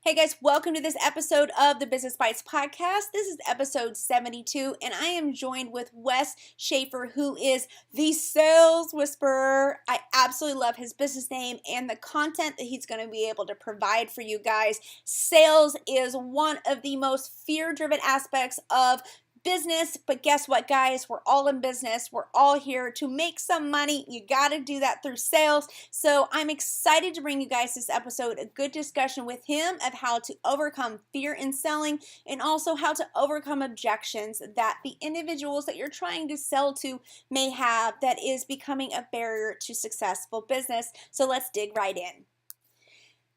Hey guys, welcome to this episode of the Business Bites podcast. This is episode 72, and I am joined with Wes Schaefer, who is the sales whisperer. I absolutely love his business name and the content that he's going to be able to provide for you guys. Sales is one of the most fear-driven aspects of business, but guess what, guys? We're all in business. We're all here to make some money. You got to do that through sales. So I'm excited to bring you guys this episode, a good discussion with him of how to overcome fear in selling and also how to overcome objections that the individuals that you're trying to sell to may have that is becoming a barrier to successful business. So let's dig right in.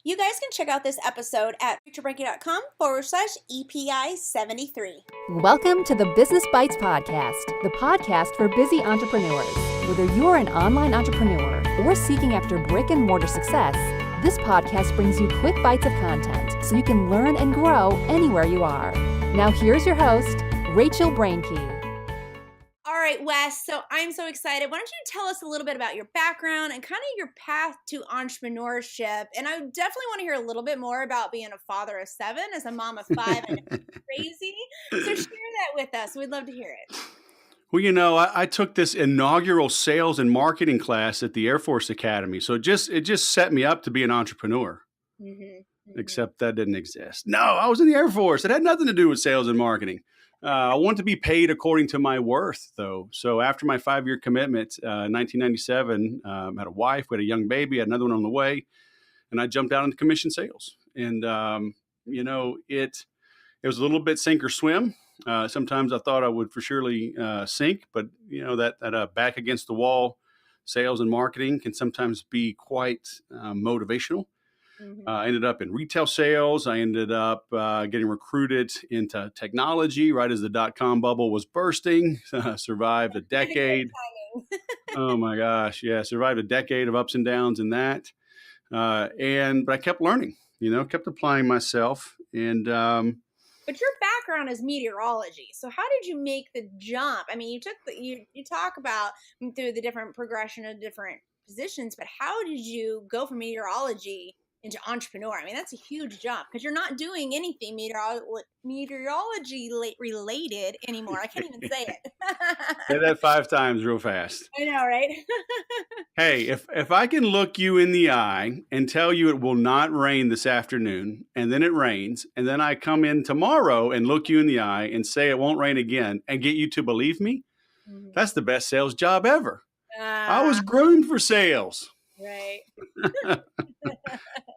You guys can check out this episode at rachelbrenke.com/EPI73. Welcome to the Business Bites podcast, the podcast for busy entrepreneurs. Whether you're an online entrepreneur or seeking after brick and mortar success, this podcast brings you quick bites of content so you can learn and grow anywhere you are. Now here's your host, Rachel Brenke. All right, Wes, so I'm so excited. Why don't you tell us a little bit about your background and kind of your path to entrepreneurship? And I definitely want to hear a little bit more about being a father of 7 as a mom of 5. I know it's crazy. So share that with us. We'd love to hear it. Well, I took this inaugural sales and marketing class at the Air Force Academy. So it just set me up to be an entrepreneur, except that didn't exist. No, I was in the Air Force. It had nothing to do with sales and marketing. I want to be paid according to my worth, though. So after my 5-year commitment, 1997, I had a wife, we had a young baby, had another one on the way, and I jumped out into commission sales. And, it was a little bit sink or swim. Sometimes I thought I would for surely sink, but, that back against the wall sales and marketing can sometimes be quite motivational. I ended up in retail sales. I ended up getting recruited into technology right as the dot-com bubble was bursting. Survived a decade. Oh my gosh. Yeah. Survived a decade of ups and downs in that. But I kept learning, kept applying myself. And but your background is meteorology. So how did you make the jump? I mean, you talk about through the different progression of different positions, but how did you go from meteorology into entrepreneur? I mean, that's a huge jump because you're not doing anything meteorology related anymore. I can't even say it. Say that 5 times real fast. I know, right? Hey, if I can look you in the eye and tell you it will not rain this afternoon, and then it rains, and then I come in tomorrow and look you in the eye and say it won't rain again and get you to believe me, that's the best sales job ever. I was groomed for sales. Right.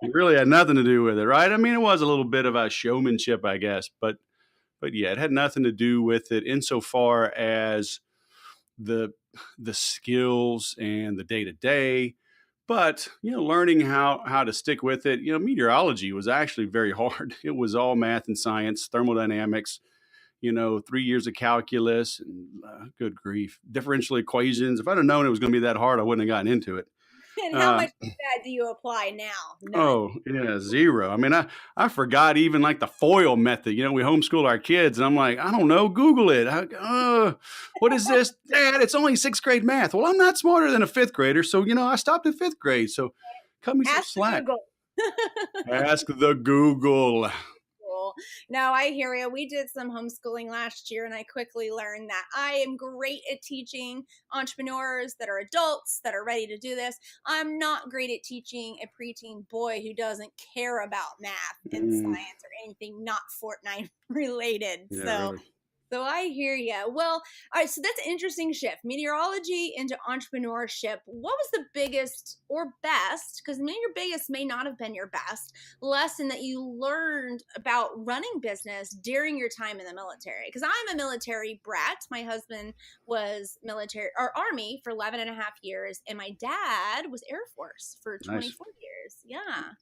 It really had nothing to do with it, right? I mean, it was a little bit of a showmanship, I guess, but yeah, it had nothing to do with it insofar as the skills and the day-to-day, but, learning how to stick with it. Meteorology was actually very hard. It was all math and science, thermodynamics, 3 years of calculus, and good grief, differential equations. If I'd have known it was going to be that hard, I wouldn't have gotten into it. And how much of that do you apply now? None. Oh, yeah, zero. I mean, I forgot even like the FOIL method. We homeschool our kids, and I'm like, I don't know, Google it. What is this? Dad, it's only 6th grade math. Well, I'm not smarter than a 5th grader, so, I stopped at 5th grade. So cut me some slack. Ask the Google. No, I hear you. We did some homeschooling last year, and I quickly learned that I am great at teaching entrepreneurs that are adults that are ready to do this. I'm not great at teaching a preteen boy who doesn't care about math and science or anything not Fortnite related. Yeah, really. So I hear you. Well, all right, so that's an interesting shift. Meteorology into entrepreneurship. What was the biggest or best, because maybe your biggest may not have been your best, lesson that you learned about running business during your time in the military? Because I'm a military brat. My husband was military or Army for 11 and a half years, and my dad was Air Force for 24 years. Yeah.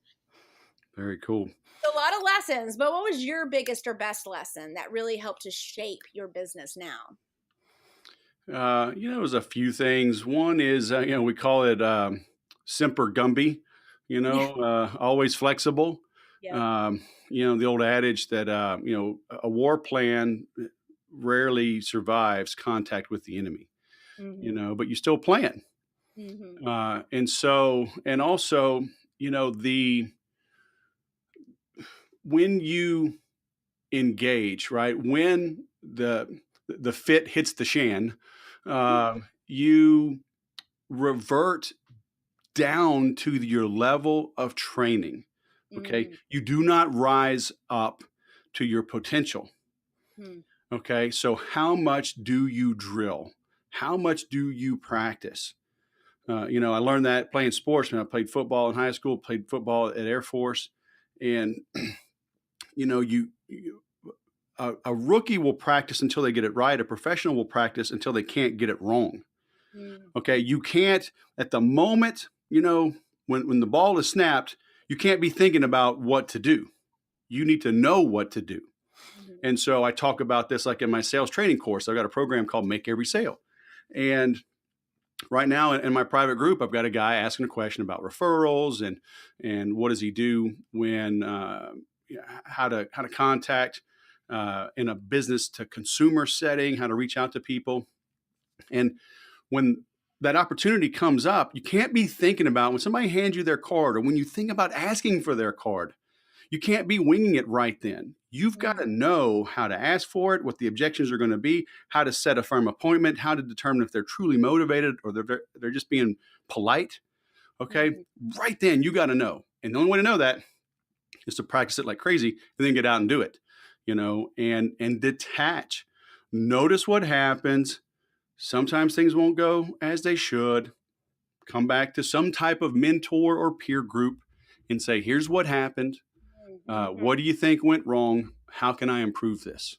Very cool. A lot of lessons, but what was your biggest or best lesson that really helped to shape your business now? It was a few things. One is, we call it Semper Gumby, always flexible. Yeah. The old adage that, a war plan rarely survives contact with the enemy, but you still plan. And also, when you engage, right? When the fit hits the shan, you revert down to your level of training. Okay. You do not rise up to your potential. Okay. So how much do you drill? How much do you practice? I learned that playing sports. When I played football in high school, played football at Air Force, and a rookie will practice until they get it right. A professional will practice until they can't get it wrong. Okay, you can't at the moment, when the ball is snapped, you can't be thinking about what to do. You need to know what to do. And so I talk about this like in my sales training course. I've got a program called Make Every Sale. And right now in my private group, I've got a guy asking a question about referrals and what does he do when how to contact in a business to consumer setting, how to reach out to people. And when that opportunity comes up, you can't be thinking about when somebody hands you their card or when you think about asking for their card, you can't be winging it right then. You've got to know how to ask for it, what the objections are going to be, how to set a firm appointment, how to determine if they're truly motivated or they're just being polite. Okay. Right then you got to know. And the only way to know that is to practice it like crazy and then get out and do it, and detach. Notice what happens. Sometimes things won't go as they should. Come back to some type of mentor or peer group and say, here's what happened. What do you think went wrong? How can I improve this?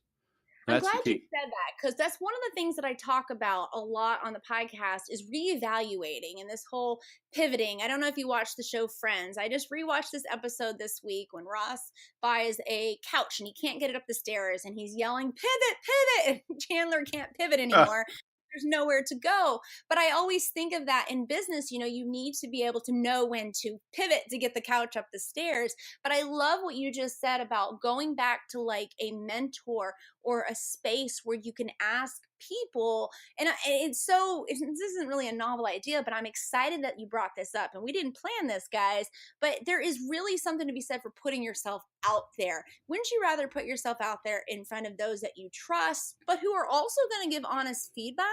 That's I'm glad you said that, because that's one of the things that I talk about a lot on the podcast is reevaluating and this whole pivoting. I don't know if you watched the show Friends. I just rewatched this episode this week when Ross buys a couch and he can't get it up the stairs and he's yelling, pivot, pivot. And Chandler can't pivot anymore. There's nowhere to go. But I always think of that in business. You need to be able to know when to pivot to get the couch up the stairs. But I love what you just said about going back to like a mentor or a space where you can ask people. And this isn't really a novel idea, but I'm excited that you brought this up. And we didn't plan this, guys, but there is really something to be said for putting yourself out there. Wouldn't you rather put yourself out there in front of those that you trust, but who are also going to give honest feedback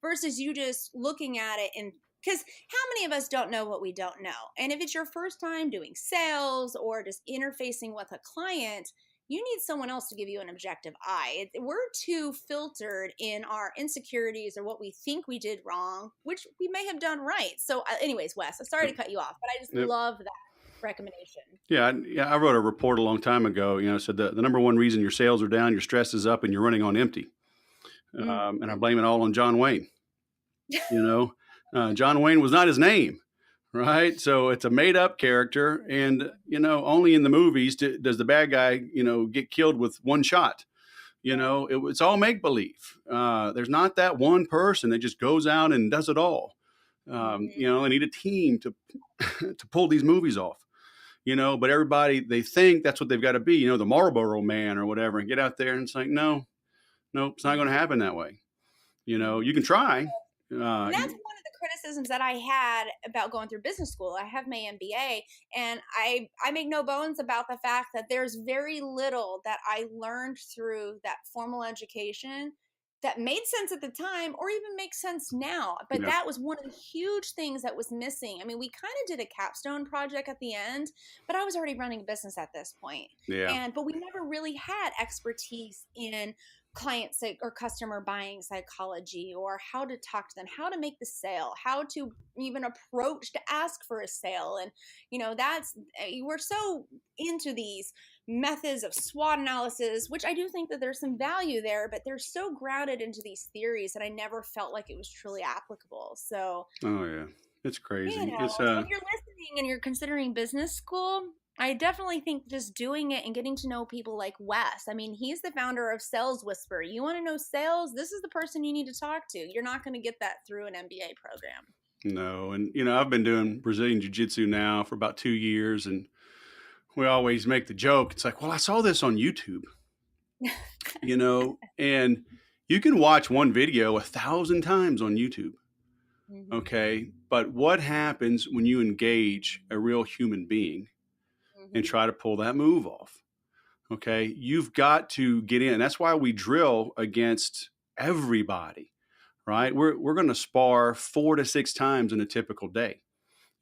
versus you just looking at it and because how many of us don't know what we don't know? And if it's your first time doing sales or just interfacing with a client, you need someone else to give you an objective eye. We're too filtered in our insecurities or what we think we did wrong, which we may have done right. So anyways, Wes, I'm sorry to cut you off, but I just love that recommendation. Yeah, I wrote a report a long time ago, said the number one reason your sales are down, your stress is up, and you're running on empty. And I blame it all on John Wayne. John Wayne was not his name. Right. So it's a made up character. And, only in the movies does the bad guy, get killed with one shot. It's all make believe. There's not that one person that just goes out and does it all. They need a team to pull these movies off, but everybody, they think that's what they've got to be, the Marlboro Man or whatever, and get out there and it's like, no, it's not going to happen that way. You can try. And that's one of the criticisms that I had about going through business school. I have my MBA, and I make no bones about the fact that there's very little that I learned through that formal education that made sense at the time or even makes sense now. But that was one of the huge things that was missing. I mean, we kind of did a capstone project at the end, but I was already running a business at this point. But we never really had expertise in client or customer buying psychology or how to talk to them, how to make the sale, how to even approach to ask for a sale. And, we're so into these methods of SWOT analysis, which I do think that there's some value there, but they're so grounded into these theories that I never felt like it was truly applicable. So, oh yeah, it's crazy. So if you're listening and you're considering business school, I definitely think just doing it and getting to know people like Wes. I mean, he's the founder of Sales Whisper. You want to know sales? This is the person you need to talk to. You're not going to get that through an MBA program. No. And, I've been doing Brazilian Jiu-Jitsu now for about 2 years. And we always make the joke. It's like, well, I saw this on YouTube, and you can watch one video 1,000 times on YouTube. Mm-hmm. Okay. But what happens when you engage a real human being and try to pull that move off? Okay. You've got to get in. That's why we drill against everybody, right? We're going to spar 4 to 6 times in a typical day.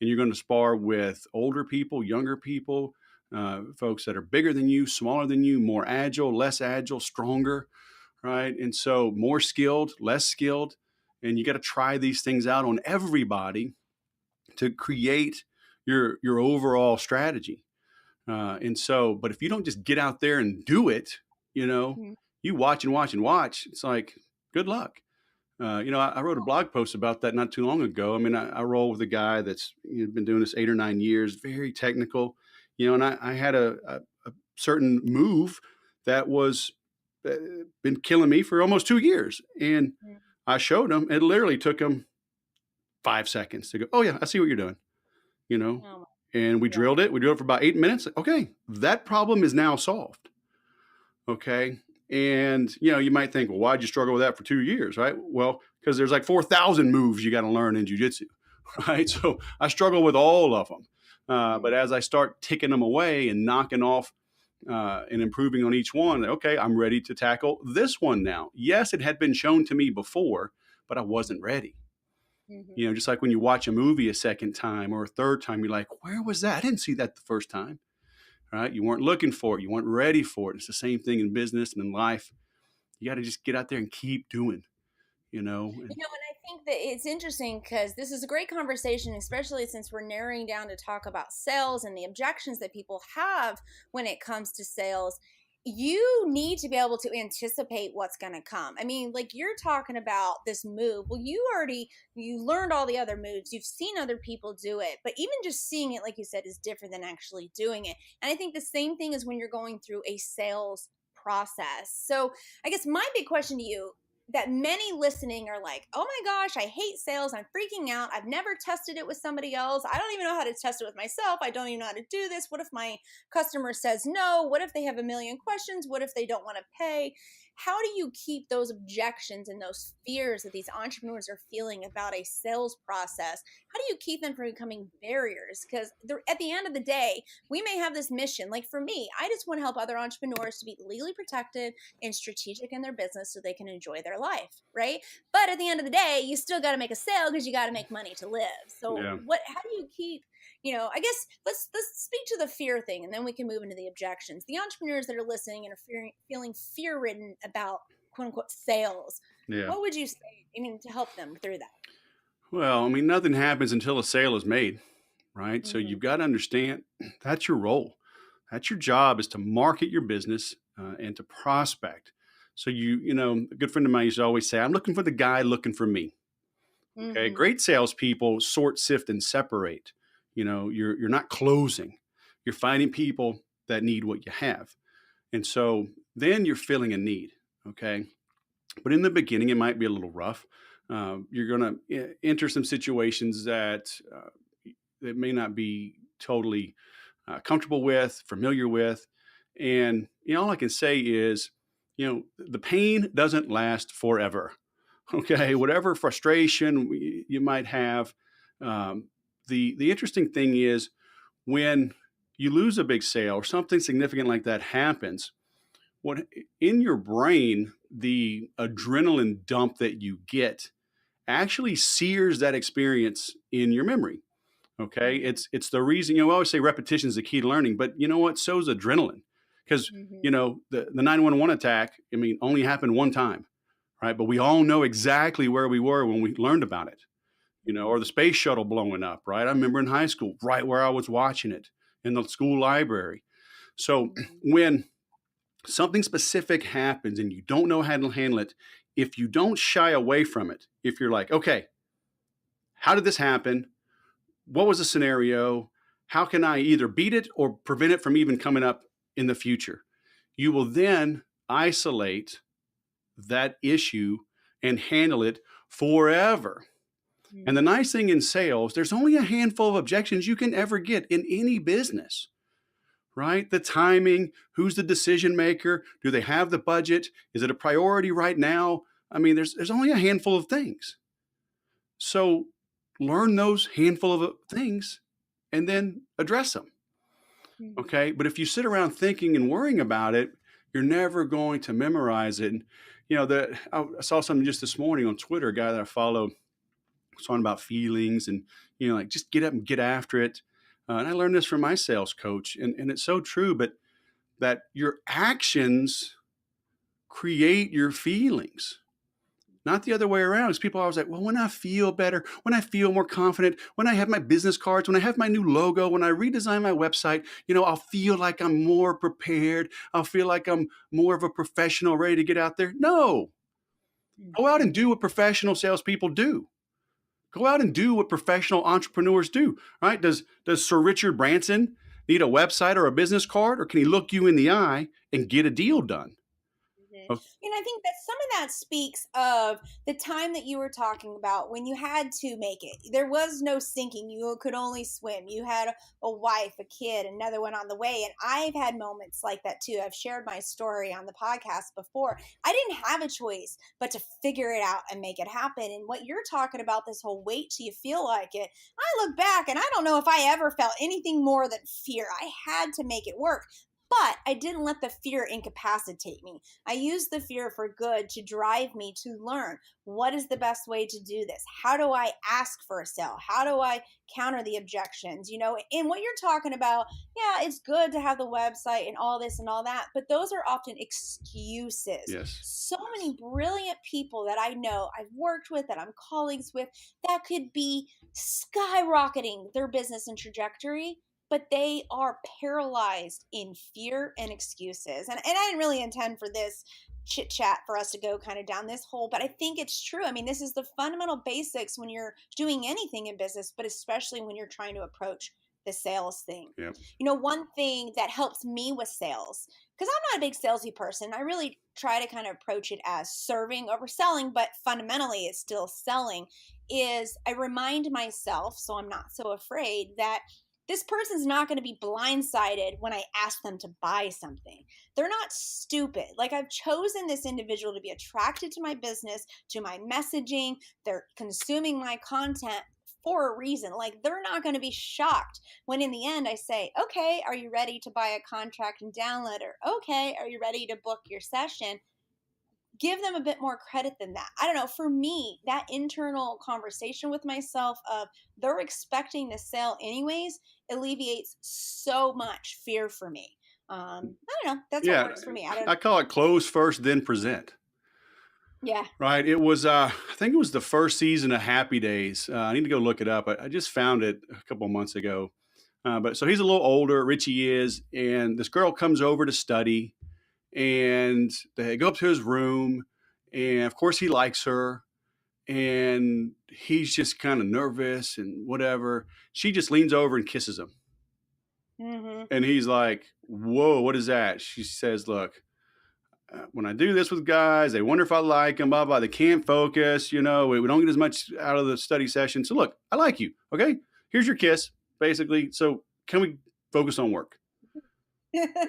And you're going to spar with older people, younger people, folks that are bigger than you, smaller than you, more agile, less agile, stronger, right? And so more skilled, less skilled. And you got to try these things out on everybody to create your overall strategy. And so, but if you don't just get out there and do it, you know, Mhm. you watch and watch and watch, it's like, good luck. I wrote a blog post about that not too long ago. I mean, I roll with a guy that's been doing this 8 or 9 years, very technical, and I had a certain move that was been killing me for almost 2 years. And Mhm. I showed him, it literally took him 5 seconds to go, oh yeah, I see what you're doing, you know, Oh, and we yeah. drilled it. We drilled it for about 8 minutes. Okay. That problem is now solved. Okay. And, you might think, well, why'd you struggle with that for 2 years? Right. Well, because there's like 4,000 moves you got to learn in jujitsu. Right. So I struggle with all of them. But as I start ticking them away and knocking off and improving on each one, okay, I'm ready to tackle this one now. Yes, it had been shown to me before, but I wasn't ready. Mhm. Just like when you watch a movie a second time or a third time, you're like, where was that? I didn't see that the first time. Right? You weren't looking for it. You weren't ready for it. It's the same thing in business and in life. You got to just get out there and keep doing, and And I think that it's interesting because this is a great conversation, especially since we're narrowing down to talk about sales and the objections that people have when it comes to sales. You need to be able to anticipate what's going to come. I mean, like you're talking about this move. Well, you learned all the other moves. You've seen other people do it, but even just seeing it, like you said, is different than actually doing it. And I think the same thing is when you're going through a sales process. So I guess my big question to you that many listening are like, oh my gosh, I hate sales. I'm freaking out. I've never tested it with somebody else. I don't even know how to test it with myself. I don't even know how to do this. What if my customer says no? What if they have a million questions? What if they don't want to pay? How do you keep those objections and those fears that these entrepreneurs are feeling about a sales process? How do you keep them from becoming barriers? Because at the end of the day, we may have this mission. Like for me, I just want to help other entrepreneurs to be legally protected and strategic in their business so they can enjoy their life, right? But at the end of the day, you still got to make a sale because you got to make money to live. So yeah. how do you keep, I guess let's speak to the fear thing and then we can move into the objections. The entrepreneurs that are listening and are feeling fear-ridden about quote unquote sales, Yeah. what would you say, to help them through that? Well, I mean, nothing happens until a sale is made, right? So Mm-hmm. you've got to understand that's your role. That's your job is to market your business and to prospect. So a good friend of mine used to always say, I'm looking for the guy looking for me. Okay. Mm-hmm. Great salespeople sort, sift, and separate. You're not closing. You're finding people that need what you have. And so then you're filling a need. Okay. But in the beginning, it might be a little rough. You're going to enter some situations that may not be totally comfortable with, familiar with. And all I can say is, the pain doesn't last forever. Okay, whatever frustration you might have. The interesting thing is when you lose a big sale or something significant like that happens, what in your brain, the adrenaline dump that you get actually sears that experience in your memory. Okay, Mm-hmm. it's the reason we always say repetition is the key to learning, but you know what? So is adrenaline, because Mm-hmm. the 911 attack. I mean, only happened one time, right? But we all know exactly where we were when we learned about it. Or the space shuttle blowing up, right? I remember in high school, right where I was watching it in the school library. So Mm-hmm. when something specific happens and you don't know how to handle it, if you don't shy away from it, if you're like, okay, how did this happen? What was the scenario? How can I either beat it or prevent it from even coming up in the future? You will then isolate that issue and handle it forever. And the nice thing in sales, there's only a handful of objections you can ever get in any business, right? The timing, who's the decision maker? Do they have the budget? Is it a priority right now? I mean, there's only a handful of things. So learn those handful of things and then address them. Okay. But if you sit around thinking and worrying about it, you're never going to memorize it. And, I saw something just this morning on Twitter, a guy that I follow was talking about feelings and, like just get up and get after it. And I learned this from my sales coach, and it's so true, but that your actions create your feelings. Not the other way around. Because people are always like, well, when I feel better, when I feel more confident, when I have my business cards, when I have my new logo, when I redesign my website, I'll feel like I'm more prepared. I'll feel like I'm more of a professional ready to get out there. No. Go out and do what professional salespeople do. Go out and do what professional entrepreneurs do, right? Does Sir Richard Branson need a website or a business card, or can he look you in the eye and get a deal done? And I think that some of that speaks of the time that you were talking about when you had to make it. There was no sinking. You could only swim. You had a wife, a kid, another one on the way. And I've had moments like that too. I've shared my story on the podcast before. I didn't have a choice but to figure it out and make it happen. And what you're talking about, this whole wait till you feel like it, I look back and I don't know if I ever felt anything more than fear. I had to make it work. But I didn't let the fear incapacitate me. I used the fear for good to drive me to learn what is the best way to do this. How do I ask for a sale? How do I counter the objections? And what you're talking about, yeah, it's good to have the website and all this and all that, but those are often excuses. Yes. So many brilliant people that I know, I've worked with, that I'm colleagues with, that could be skyrocketing their business and trajectory, but they are paralyzed in fear and excuses. And I didn't really intend for this chit chat for us to go kind of down this hole, but I think it's true. I mean, this is the fundamental basics when you're doing anything in business, but especially when you're trying to approach the sales thing. Yep. One thing that helps me with sales, because I'm not a big salesy person, I really try to kind of approach it as serving over selling, but fundamentally it's still selling, is I remind myself, so I'm not so afraid, that this person's not going to be blindsided when I ask them to buy something. They're not stupid. Like, I've chosen this individual to be attracted to my business, to my messaging. They're consuming my content for a reason. Like, they're not going to be shocked when in the end I say, okay, are you ready to buy a contract and download? Or, okay, are you ready to book your session? Give them a bit more credit than that. I don't know. For me, that internal conversation with myself of they're expecting the sale anyways alleviates so much fear for me. I don't know. That's what works for me. I call it close first, then present. Yeah. Right. It was, I think it was the first season of Happy Days. I need to go look it up. I just found it a couple of months ago. But so he's a little older, Richie is, and this girl comes over to study. And they go up to his room, and of course he likes her, and he's just kind of nervous and whatever. She just leans over and kisses him. Mm-hmm. And he's like, whoa, what is that? She says, look, when I do this with guys, they wonder if I like them, blah, blah. They can't focus, we don't get as much out of the study session. So look, I like you. Okay, here's your kiss, basically. So can we focus on work?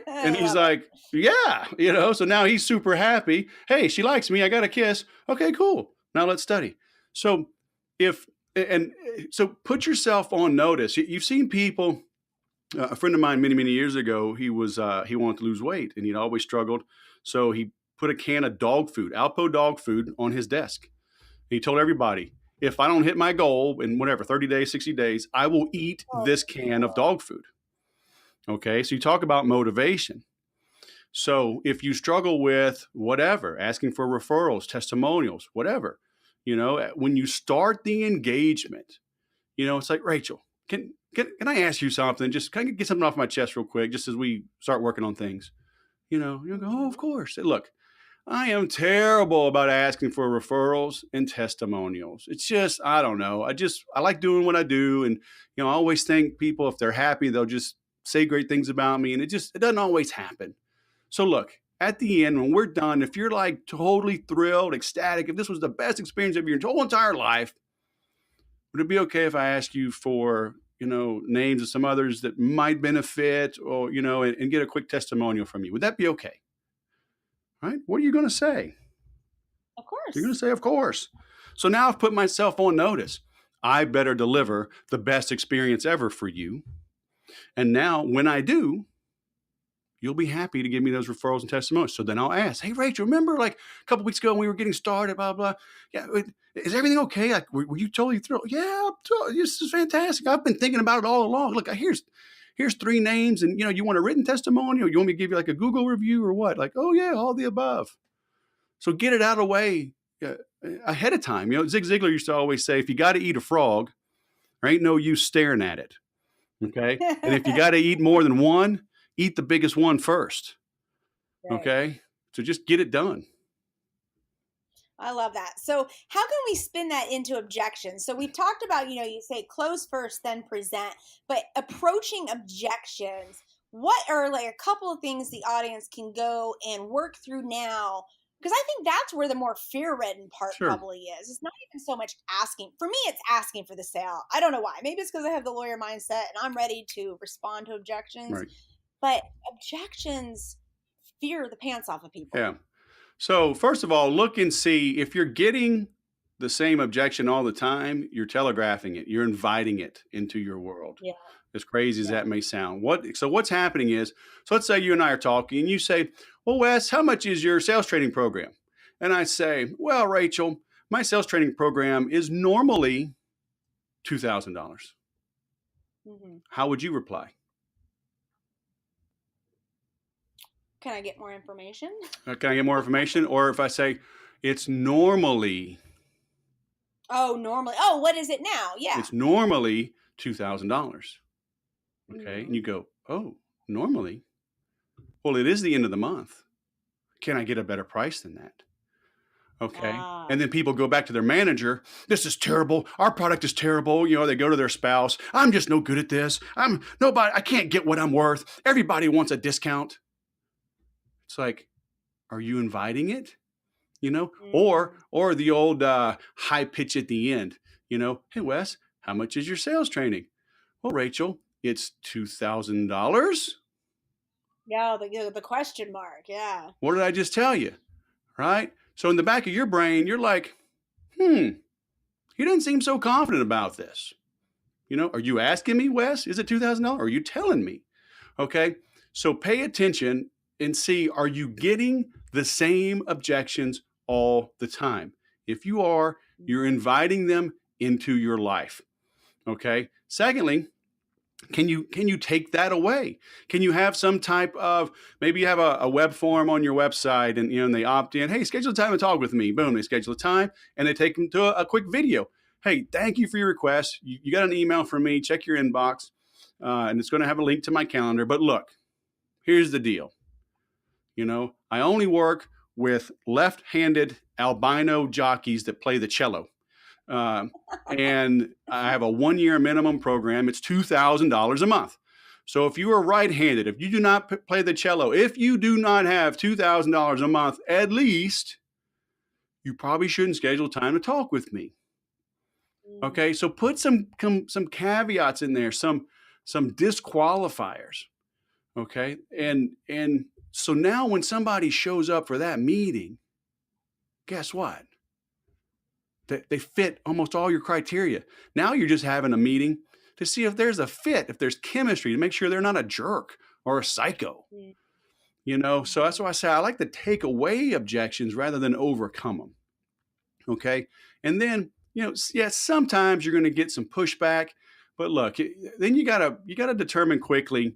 And he's like, yeah, so now he's super happy. Hey, she likes me. I got a kiss. Okay, cool. Now let's study. So so put yourself on notice. You've seen people, a friend of mine many, many years ago, he wanted to lose weight and he'd always struggled. So he put a can of dog food, Alpo dog food, on his desk. He told everybody, if I don't hit my goal in 30 days, 60 days, I will eat this can of dog food. Okay, so you talk about motivation. So if you struggle with whatever, asking for referrals, testimonials, whatever, when you start the engagement, it's like, Rachel, can I ask you something? Just can I get something off my chest real quick, just as we start working on things? You'll go, oh, of course. Look, I am terrible about asking for referrals and testimonials. It's just, I don't know. I like doing what I do. And, I always think people, if they're happy, they'll just say great things about me, and it doesn't always happen. So look, at the end, when we're done, if you're like totally thrilled, ecstatic, if this was the best experience of your whole entire life, would it be okay if I ask you for, names of some others that might benefit, or, and get a quick testimonial from you? Would that be okay? Right? What are you going to say? Of course. You're going to say, of course. So now I've put myself on notice. I better deliver the best experience ever for you. And now when I do, you'll be happy to give me those referrals and testimonials. So then I'll ask, hey, Rachel, remember like a couple weeks ago when we were getting started, blah, blah. Yeah. Is everything okay? Like, were you totally thrilled? Yeah, this is fantastic. I've been thinking about it all along. Look, here's 3 names and, you want a written testimonial? You want me to give you like a Google review or what? Like, oh yeah, all the above. So get it out of the way ahead of time. Zig Ziglar used to always say, if you got to eat a frog, there ain't no use staring at it. Okay. And if you got to eat more than one, eat the biggest one first. Right. Okay. So just get it done. I love that. So how can we spin that into objections? So we've talked about, you say close first, then present, but approaching objections, what are like a couple of things the audience can go and work through now? Because I think that's where the more fear-ridden part probably is. It's not even so much asking. For me, it's asking for the sale. I don't know why. Maybe it's because I have the lawyer mindset and I'm ready to respond to objections. Right. But objections fear the pants off of people. Yeah. So first of all, look and see if you're getting the same objection all the time, you're telegraphing it. You're inviting it into your world. Yeah. As crazy as that may sound. So what's happening is, so let's say you and I are talking and you say, well, Wes, how much is your sales training program? And I say, well, Rachel, my sales training program is normally $2,000. Mm-hmm. How would you reply? Can I get more information? Can I get more information? Or if I say, it's normally. Oh, normally. Oh, what is it now? Yeah. It's normally $2,000. Okay. Mm-hmm. And you go, oh, normally? Well, it is the end of the month. Can I get a better price than that? Okay. And then people go back to their manager. This is terrible. Our product is terrible. They go to their spouse. I'm just no good at this. I can't get what I'm worth. Everybody wants a discount. It's like, are you inviting it? Mm-hmm. Or the old high pitch at the end, hey, Wes, how much is your sales training? Well, Rachel, it's $2,000. Yeah, the question mark. Yeah. What did I just tell you? Right. So in the back of your brain, you're like, he doesn't seem so confident about this. Are you asking me, Wes, is it $2,000? Or are you telling me? Okay. So pay attention and see, are you getting the same objections all the time? If you are, you're inviting them into your life. Okay. Secondly, can you take that away? Can you have some type of, maybe you have a web form on your website and, and they opt in, hey, schedule a time to talk with me. Boom. They schedule a time and they take them to a quick video. Hey, thank you for your request. You got an email from me. Check your inbox. And it's going to have a link to my calendar. But look, here's the deal. I only work with left-handed albino jockeys that play the cello. And I have a 1-year minimum program. It's $2,000 a month. So if you are right-handed, if you do not play the cello, if you do not have $2,000 a month, at least, you probably shouldn't schedule time to talk with me. Okay. So put some caveats in there, some disqualifiers. Okay. And so now when somebody shows up for that meeting, guess what? They fit almost all your criteria. Now you're just having a meeting to see if there's a fit, if there's chemistry, to make sure they're not a jerk or a psycho. So that's why I say I like to take away objections rather than overcome them. Okay. And then, sometimes you're going to get some pushback, but look, then you gotta determine quickly,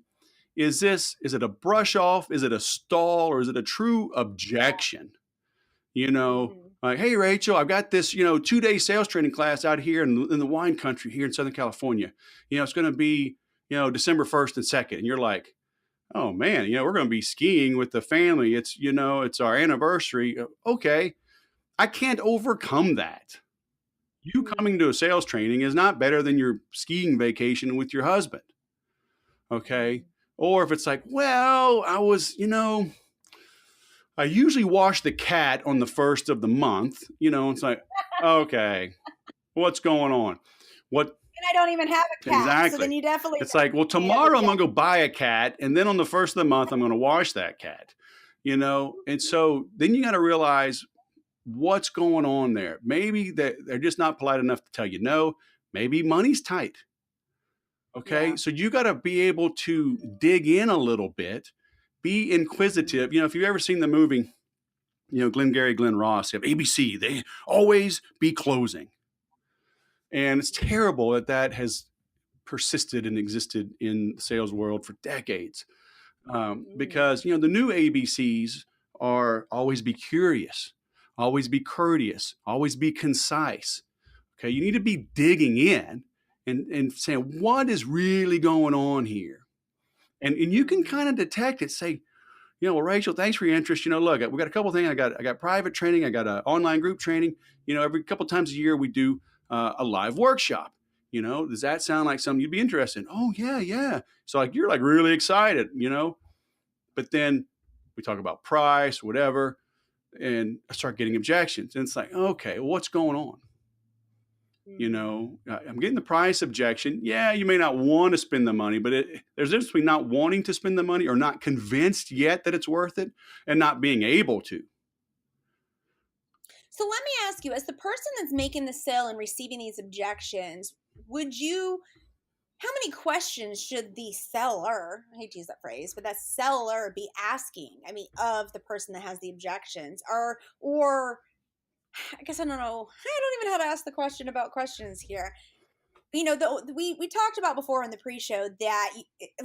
is it a brush off? Is it a stall, or is it a true objection? Like, hey, Rachel, I've got this, 2-day sales training class out here in the wine country here in Southern California. It's going to be, December 1st and 2nd. And you're like, oh man, we're going to be skiing with the family. It's, it's our anniversary. Okay. I can't overcome that. You coming to a sales training is not better than your skiing vacation with your husband. Okay. Or if it's like, well, I usually wash the cat on the 1st of the month, it's like, okay, what's going on? And I don't even have a cat. Exactly. So then you definitely. It's like, well, tomorrow I'm going to go buy a cat. And then on the 1st of the month, I'm going to wash that cat, and so then you got to realize what's going on there. Maybe they're just not polite enough to tell you no. Maybe money's tight. Okay. Yeah. So you got to be able to dig in a little bit, be inquisitive. You know, if you've ever seen the movie, you know, Glengarry Glen Ross, you have ABC, they always be closing. And it's terrible that that has persisted and existed in the sales world for decades. Because, you know, the new ABCs are always be curious, always be courteous, always be concise. Okay. You need to be digging in and saying, what is really going on here? And you can kind of detect it, say, you know, well, Rachel, thanks for your interest. You know, look, we got a couple of things. I got private training. I got an online group training. You know, every couple of times a year we do a live workshop. You know, does that sound like something you'd be interested in? Oh, yeah, yeah. So like you're like really excited, you know, but then we talk about price, whatever, and I start getting objections. And it's like, okay, well, what's going on? You know, I'm getting the price objection. Yeah, you may not want to spend the money, but there's a difference between not wanting to spend the money or not convinced yet that it's worth it and not being able to. So let me ask you, as the person that's making the sale and receiving these objections, how many questions should the seller, I hate to use that phrase, but that seller be asking, I mean, of the person that has the objections? Or I guess I don't know. I don't even know how to ask the question about questions here. You know, we talked about before in the pre-show that,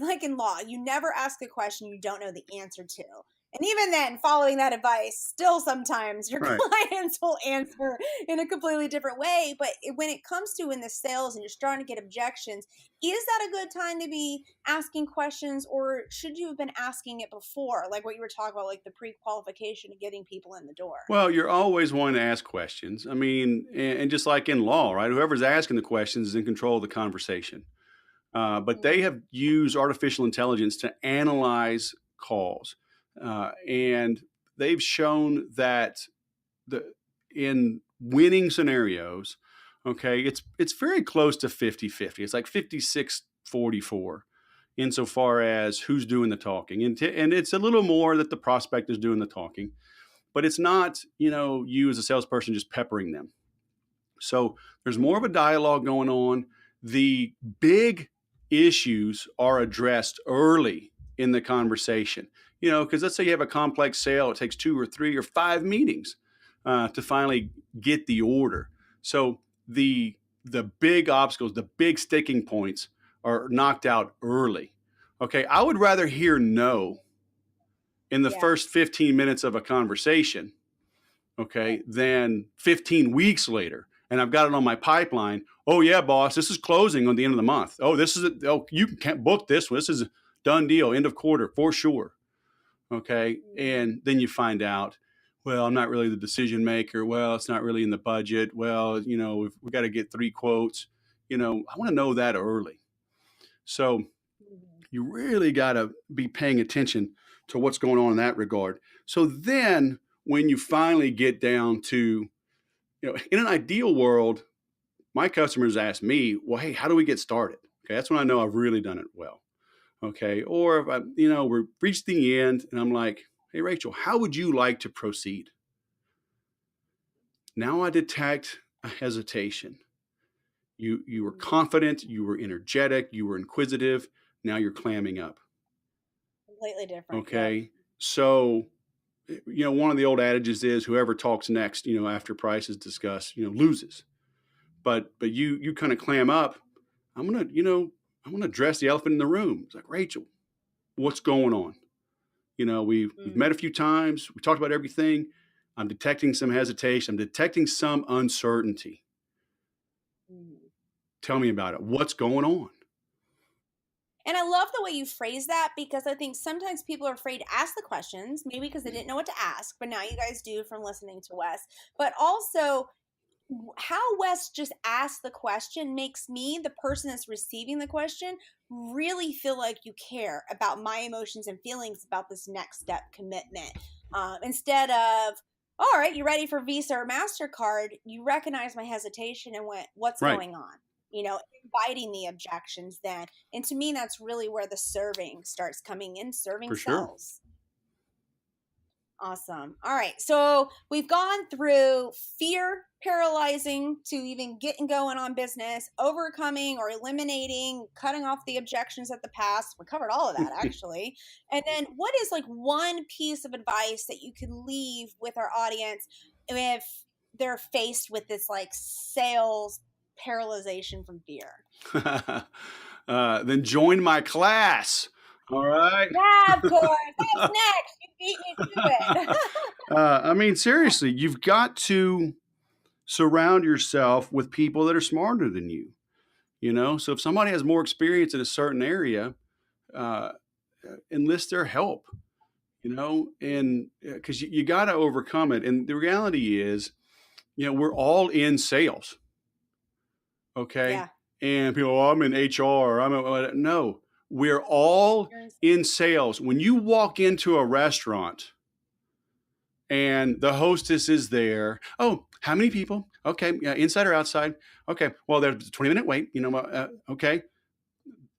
like in law, you never ask a question you don't know the answer to. And even then, following that advice, still sometimes your clients will answer in a completely different way. But when it comes to in the sales and you're starting to get objections, is that a good time to be asking questions, or should you have been asking it before? Like what you were talking about, like the pre-qualification of getting people in the door. Well, you're always wanting to ask questions. I mean, and just like in law, right? Whoever's asking the questions is in control of the conversation. But they have used artificial intelligence to analyze calls. And they've shown that in winning scenarios, okay, it's very close to 50-50. It's like 56-44 insofar as who's doing the talking. And it's a little more that the prospect is doing the talking, but it's not, you know, you as a salesperson just peppering them. So there's more of a dialogue going on. The big issues are addressed early in the conversation. You know, because let's say you have a complex sale, it takes 2 or 3 or 5 meetings to finally get the order. So the big obstacles, the big sticking points are knocked out early. Okay, I would rather hear no in the first 15 minutes of a conversation, okay, than 15 weeks later. And I've got it on my pipeline. Oh yeah, boss, this is closing on the end of the month. Oh, you can't book this one. This is a done deal, end of quarter for sure. Okay. And then you find out, well, I'm not really the decision maker. Well, it's not really in the budget. Well, you know, we got to get 3 quotes. You know, I want to know that early. So you really got to be paying attention to what's going on in that regard. So then when you finally get down to, you know, in an ideal world, my customers ask me, well, hey, how do we get started? Okay. That's when I know I've really done it well. Okay. Or if we're reached the end and I'm like, hey, Rachel, how would you like to proceed? Now I detect a hesitation. You were confident, you were energetic, you were inquisitive. Now you're clamming up. Completely different. Okay. Yeah. So, you know, one of the old adages is whoever talks next, you know, after price is discussed, you know, loses. But you kind of clam up. I'm going to address the elephant in the room. It's like, Rachel, what's going on? You know, we've met a few times. We talked about everything. I'm detecting some hesitation. I'm detecting some uncertainty. Tell me about it. What's going on? And I love the way you phrase that, because I think sometimes people are afraid to ask the questions, maybe because they didn't know what to ask, but now you guys do from listening to Wes. But also, how Wes just asked the question makes me, the person that's receiving the question, really feel like you care about my emotions and feelings about this next step commitment. Instead of, all right, you ready for Visa or MasterCard? You recognize my hesitation and went, what's going on? You know, inviting the objections then. And to me, that's really where the serving starts coming in, serving For sells. Awesome. All right. So we've gone through fear paralyzing to even getting going on business, overcoming or eliminating, cutting off the objections at the past. We covered all of that actually. And then what is like one piece of advice that you could leave with our audience if they're faced with this like sales paralyzation from fear? Then join my class. All right. Yeah, of course. That's next. You beat me to it. I mean, seriously, you've got to surround yourself with people that are smarter than you. So if somebody has more experience in a certain area, uh, enlist their help. And because you got to overcome it. And the reality is, we're all in sales. Okay. Yeah. And people, I'm in HR. No, we're all in sales. When you walk into a restaurant and the hostess is there, oh, how many people? Okay. Yeah, inside or outside? Okay. Well, there's a 20-minute wait. Okay.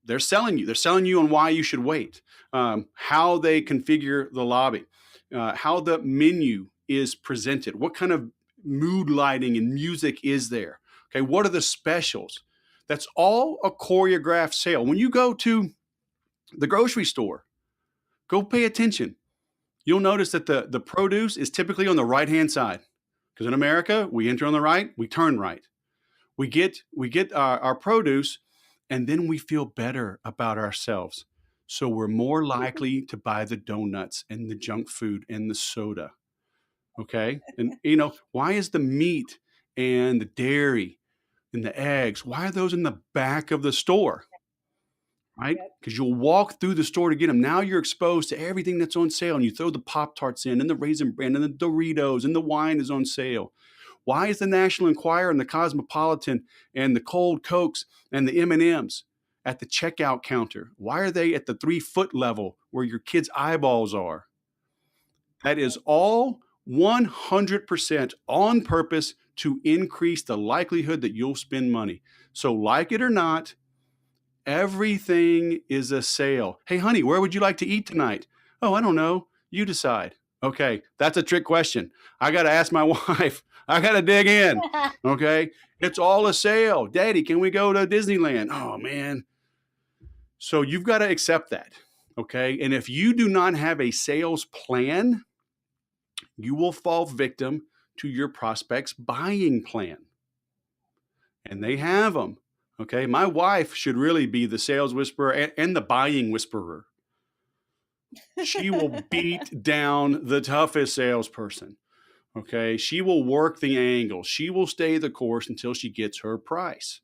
They're selling you. They're selling you on why you should wait, how they configure the lobby, how the menu is presented, what kind of mood lighting and music is there. Okay. What are the specials? That's all a choreographed sale. When you go to the grocery store, go pay attention. You'll notice that the produce is typically on the right-hand side, because in America, we enter on the right, we turn right. We get our produce, and then we feel better about ourselves. So we're more likely to buy the donuts and the junk food and the soda. Okay? And why is the meat and the dairy and the eggs, why are those in the back of the store? Right? Because you'll walk through the store to get them. Now you're exposed to everything that's on sale, and you throw the Pop-Tarts in and the Raisin Bran and the Doritos, and the wine is on sale. Why is the National Enquirer and the Cosmopolitan and the Cold Cokes and the M&Ms at the checkout counter? Why are they at the 3-foot level where your kids' eyeballs are? That is all 100% on purpose to increase the likelihood that you'll spend money. So like it or not, everything is a sale. Hey, honey, where would you like to eat tonight? Oh, I don't know. You decide. Okay, that's a trick question. I got to ask my wife. I got to dig in. Okay, it's all a sale. Daddy, can we go to Disneyland? Oh, man. So you've got to accept that. Okay, and if you do not have a sales plan, you will fall victim to your prospect's buying plan. And they have them. Okay, my wife should really be the sales whisperer and the buying whisperer. She will beat down the toughest salesperson. Okay, she will work the angle. She will stay the course until she gets her price.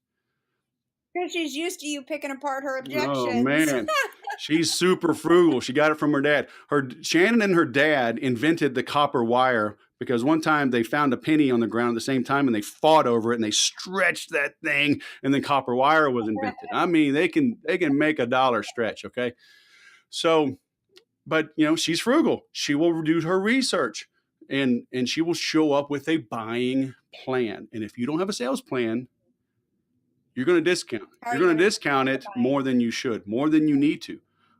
Because she's used to you picking apart her objections. Oh, man. She's super frugal. She got it from her dad. Shannon and her dad invented the copper wire because one time they found a penny on the ground at the same time and they fought over it and they stretched that thing, and then copper wire was invented. I mean, they can make $1 stretch, okay? So, but she's frugal. She will do her research and she will show up with a buying plan. And if you don't have a sales plan, you're going to discount. You're going to discount it more than you should, more than you need to.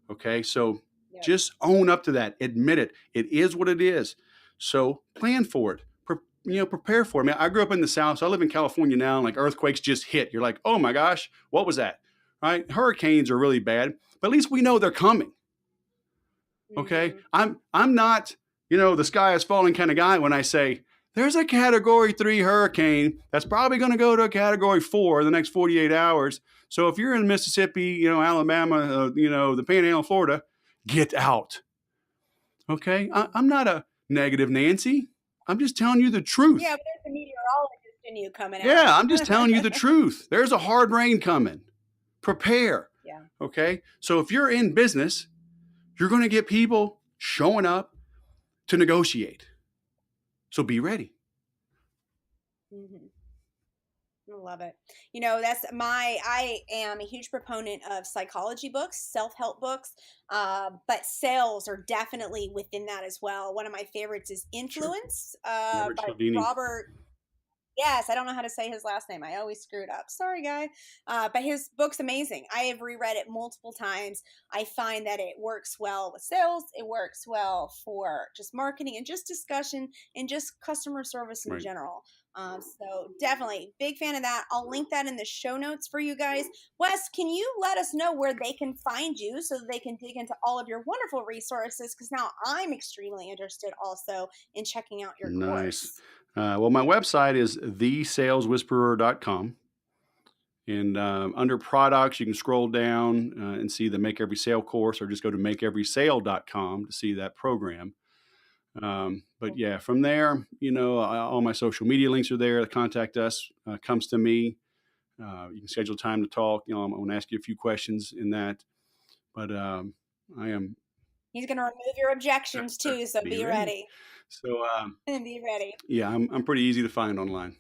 Okay, so just own up to that. Admit it. It is what it is. So plan for it. Prepare for it. I mean, I grew up in the South. So I live in California now, and like earthquakes just hit. You're like, oh my gosh, what was that? Right? Hurricanes are really bad, but at least we know they're coming. Okay, I'm not the sky is falling kind of guy when I say there's a Category 3 hurricane that's probably going to go to a Category 4 in the next 48 hours. So if you're in Mississippi, Alabama, the Panhandle, Florida, get out. Okay? I'm not a negative Nancy. I'm just telling you the truth. Yeah, but there's a meteorologist in you coming out. Yeah, I'm just telling you the truth. There's a hard rain coming. Prepare. Yeah. Okay? So if you're in business, you're going to get people showing up to negotiate. So be ready. Mm-hmm. I love it. I am a huge proponent of psychology books, self-help books, but sales are definitely within that as well. One of my favorites is Influence by Robert Yes, I don't know how to say his last name. I always screw it up. Sorry, guy. But his book's amazing. I have reread it multiple times. I find that it works well with sales. It works well for just marketing and just discussion and just customer service in general. So definitely big fan of that. I'll link that in the show notes for you guys. Wes, can you let us know where they can find you so that they can dig into all of your wonderful resources? Because now I'm extremely interested also in checking out your course. Well, my website is thesaleswhisperer.com. And under products, you can scroll down and see the Make Every Sale course, or just go to makeeverysale.com to see that program. But yeah, from there, all my social media links are there. Contact us comes to me. You can schedule time to talk. I'm going to ask you a few questions in that. But He's going to remove your objections too, so be ready. So be ready. Yeah, I'm pretty easy to find online.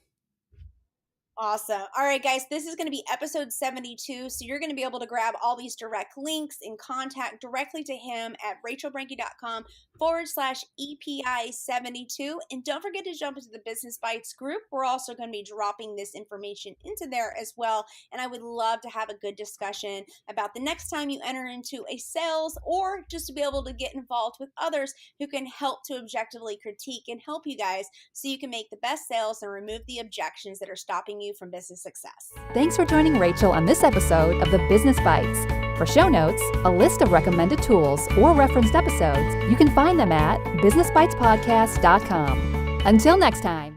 Awesome. All right, guys, this is going to be episode 72. So you're going to be able to grab all these direct links and contact directly to him at rachelbrenke.com/EPI72. And don't forget to jump into the Business Bites group. We're also going to be dropping this information into there as well. And I would love to have a good discussion about the next time you enter into a sales, or just to be able to get involved with others who can help to objectively critique and help you guys so you can make the best sales and remove the objections that are stopping you from business success. Thanks for joining Rachel on this episode of the Business Bites. For show notes, a list of recommended tools, or referenced episodes, you can find them at businessbitespodcast.com. Until next time.